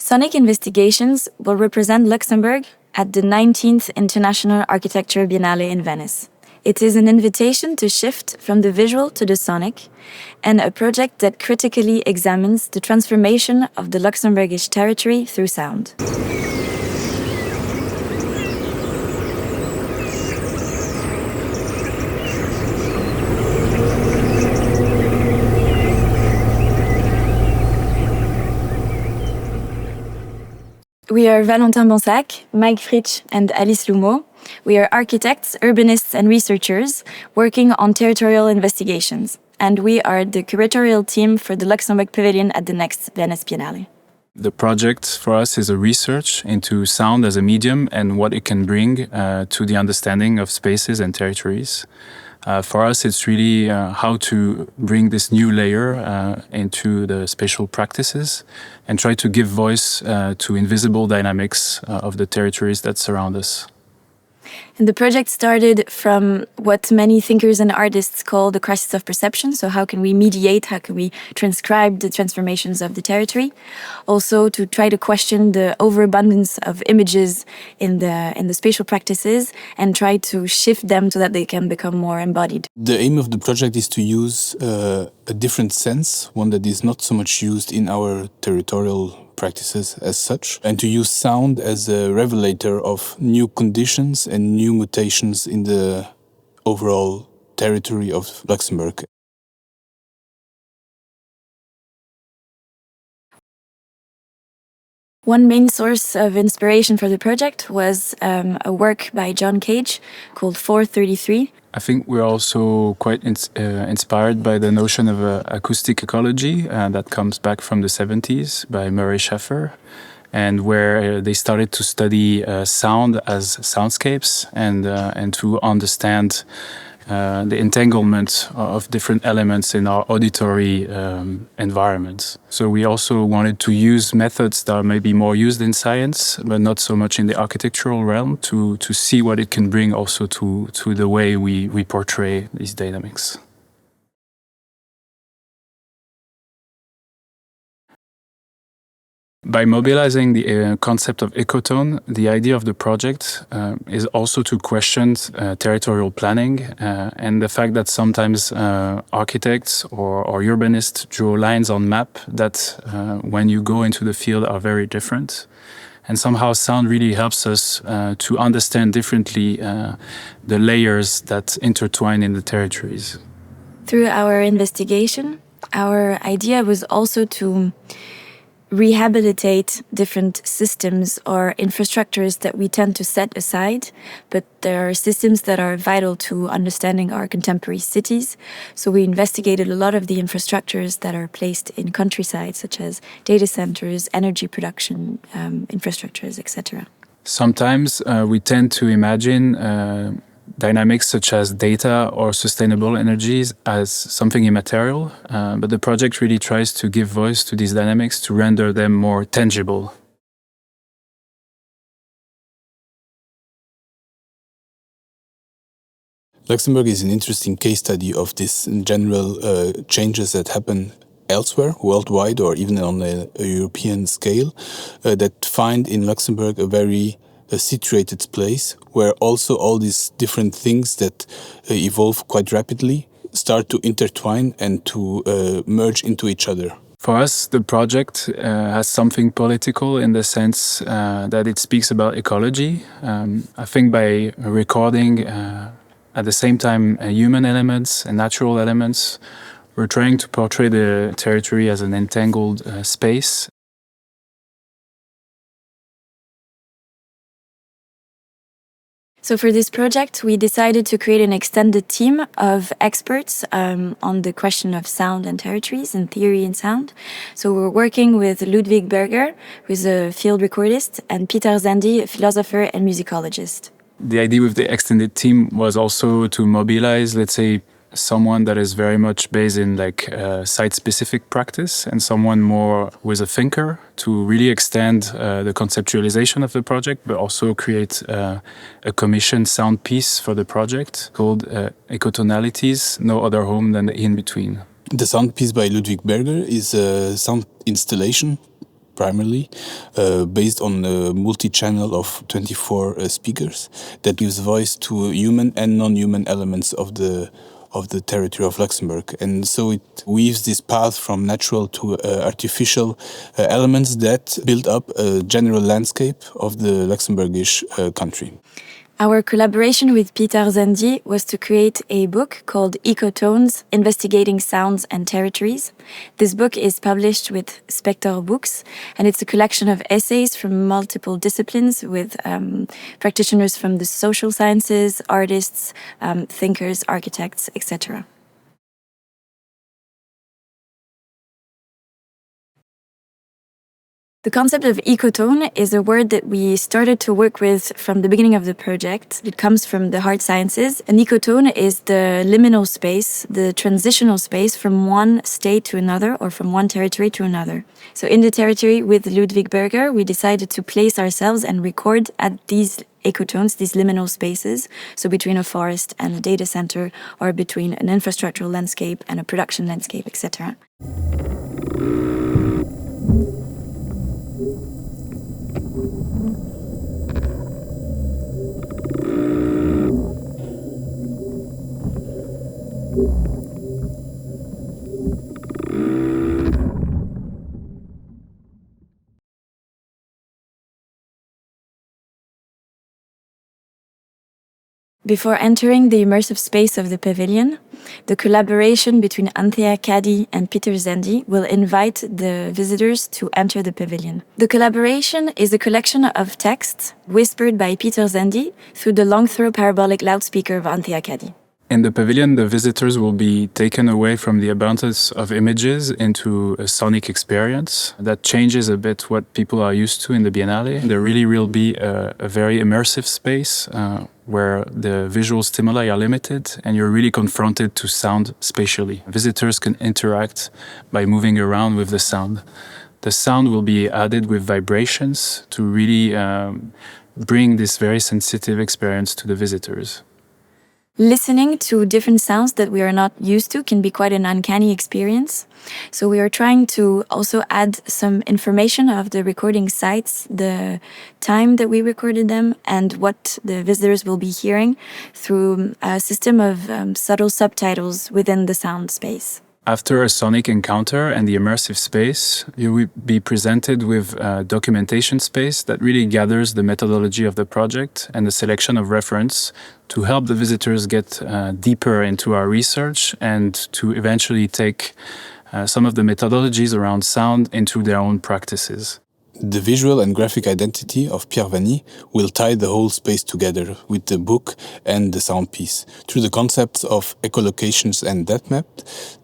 Sonic investigations will represent Luxembourg at the 19th International Architecture Biennale in Venice. It is an invitation to shift from the visual to the sonic, and a project that critically examines the transformation of the Luxembourgish territory through sound. We are Valentin Bansac, Mike Fritsch, and Alice Loumeau. We are architects, urbanists, and researchers working on territorial investigations. And we are the curatorial team for the Luxembourg Pavilion at the next Venice Biennale. The project for us is a research into sound as a medium and what it can bring to the understanding of spaces and territories. For us, it's really how to bring this new layer into the spatial practices and try to give voice to invisible dynamics of the territories that surround us. And the project started from what many thinkers and artists call the crisis of perception. So how can we mediate, how can we transcribe the transformations of the territory? Also to try to question the overabundance of images in the spatial practices and try to shift them so that they can become more embodied. The aim of the project is to use a different sense, one that is not so much used in our territorial practices as such, and to use sound as a revelator of new conditions and new mutations in the overall territory of Luxembourg. One main source of inspiration for the project was a work by John Cage called 433. I think we're also quite inspired by the notion of acoustic ecology that comes back from the 70s by Murray Schafer, and where they started to study sound as soundscapes and to understand the entanglement of different elements in our auditory environments. So we also wanted to use methods that are maybe more used in science, but not so much in the architectural realm, to see what it can bring also to the way we portray these dynamics. By mobilizing the concept of ecotone, the idea of the project is also to question territorial planning and the fact that sometimes architects or urbanists draw lines on map that when you go into the field are very different. And somehow sound really helps us to understand differently the layers that intertwine in the territories. Through our investigation, our idea was also to rehabilitate different systems or infrastructures that we tend to set aside, but there are systems that are vital to understanding our contemporary cities. So we investigated a lot of the infrastructures that are placed in countryside, such as data centers, energy production infrastructures, etc. Sometimes we tend to imagine dynamics such as data or sustainable energies as something immaterial, but the project really tries to give voice to these dynamics to render them more tangible. Luxembourg is an interesting case study of this general changes that happen elsewhere, worldwide, or even on a European scale, that find in Luxembourg a very situated place where also all these different things that evolve quite rapidly start to intertwine and to merge into each other. For us, the project has something political in the sense that it speaks about ecology. I think by recording at the same time human elements and natural elements, we're trying to portray the territory as an entangled space. So for this project, we decided to create an extended team of experts on the question of sound and territories and theory in sound. So we're working with Ludwig Berger, who's a field recordist, and Pierre Vanni, a philosopher and musicologist. The idea with the extended team was also to mobilize, let's say, someone that is very much based in site-specific practice and someone more with a thinker to really extend the conceptualization of the project, but also create a commissioned sound piece for the project called Ecotonalities, No Other Home Than the In-Between. The sound piece by Ludwig Berger is a sound installation primarily, based on a multi-channel of 24 speakers that gives voice to human and non-human elements of the territory of Luxembourg. And so it weaves this path from natural to artificial elements that build up a general landscape of the Luxembourgish country. Our collaboration with Pierre Vanni was to create a book called Ecotones, Investigating Sounds and Territories. This book is published with Spector Books, and it's a collection of essays from multiple disciplines with practitioners from the social sciences, artists, thinkers, architects, etc. The concept of ecotone is a word that we started to work with from the beginning of the project. It comes from the hard sciences. An ecotone is the liminal space, the transitional space from one state to another or from one territory to another. So in the territory with Ludwig Berger, we decided to place ourselves and record at these ecotones, these liminal spaces, so between a forest and a data center, or between an infrastructural landscape and a production landscape, etc. Before entering the immersive space of the pavilion, the collaboration between Anthea, Caddy and Pierre Vanni will invite the visitors to enter the pavilion. The collaboration is a collection of texts whispered by Pierre Vanni through the long-throw parabolic loudspeaker of Anthea Caddy. In the pavilion, the visitors will be taken away from the abundance of images into a sonic experience that changes a bit what people are used to in the Biennale. There really will be a very immersive space where the visual stimuli are limited and you're really confronted to sound spatially. Visitors can interact by moving around with the sound. The sound will be added with vibrations to really bring this very sensitive experience to the visitors. Listening to different sounds that we are not used to can be quite an uncanny experience. So we are trying to also add some information of the recording sites, the time that we recorded them, and what the visitors will be hearing through a system of subtle subtitles within the sound space. After a sonic encounter and the immersive space, you will be presented with a documentation space that really gathers the methodology of the project and the selection of reference to help the visitors get deeper into our research and to eventually take some of the methodologies around sound into their own practices. The visual and graphic identity of Pierre Vanni will tie the whole space together with the book and the sound piece. Through the concepts of echolocations and depth map,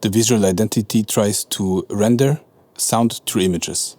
the visual identity tries to render sound through images.